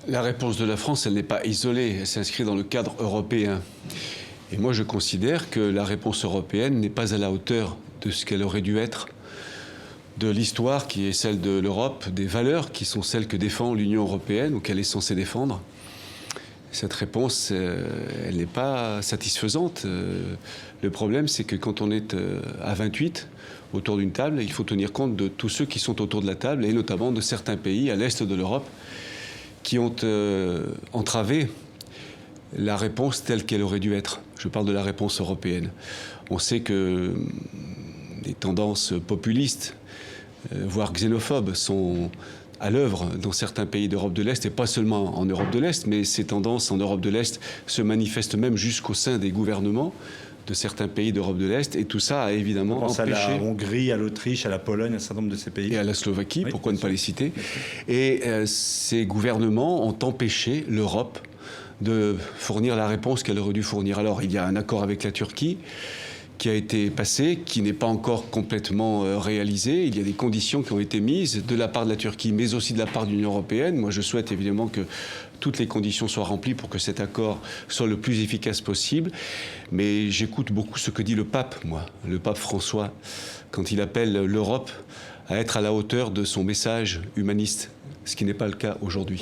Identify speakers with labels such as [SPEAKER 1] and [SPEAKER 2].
[SPEAKER 1] La réponse de la France, elle n'est pas isolée, elle s'inscrit dans le cadre européen. Et moi, je considère que la réponse européenne n'est pas à la hauteur de ce qu'elle aurait dû être, de l'histoire qui est celle de l'Europe, des valeurs qui sont celles que défend l'Union européenne ou qu'elle est censée défendre. Cette réponse, elle n'est pas satisfaisante. Le problème, c'est que quand on est à 28 autour d'une table, il faut tenir compte de tous ceux qui sont autour de la table, et notamment de certains pays à l'est de l'Europe qui ont entravé la réponse telle qu'elle aurait dû être. Je parle de la réponse européenne. On sait que des tendances populistes, voire xénophobes, sont à l'œuvre dans certains pays d'Europe de l'Est, et pas seulement en Europe de l'Est, mais ces tendances en Europe de l'Est se manifestent même jusqu'au sein des gouvernements de certains pays d'Europe de l'Est, et tout ça a évidemment empêché...
[SPEAKER 2] à la Hongrie, à l'Autriche, à la Pologne, à un certain nombre de ces pays.
[SPEAKER 1] Et à la Slovaquie, oui, pourquoi ne pas les citer.
[SPEAKER 2] Oui.
[SPEAKER 1] Et ces gouvernements ont empêché l'Europe de fournir la réponse qu'elle aurait dû fournir. Alors, il y a un accord avec la Turquie qui a été passé, qui n'est pas encore complètement réalisé. Il y a des conditions qui ont été mises de la part de la Turquie, mais aussi de la part de l'Union européenne. Moi, je souhaite évidemment que toutes les conditions soient remplies pour que cet accord soit le plus efficace possible. Mais j'écoute beaucoup ce que dit le pape, moi, le pape François, quand il appelle l'Europe à être à la hauteur de son message humaniste, ce qui n'est pas le cas aujourd'hui.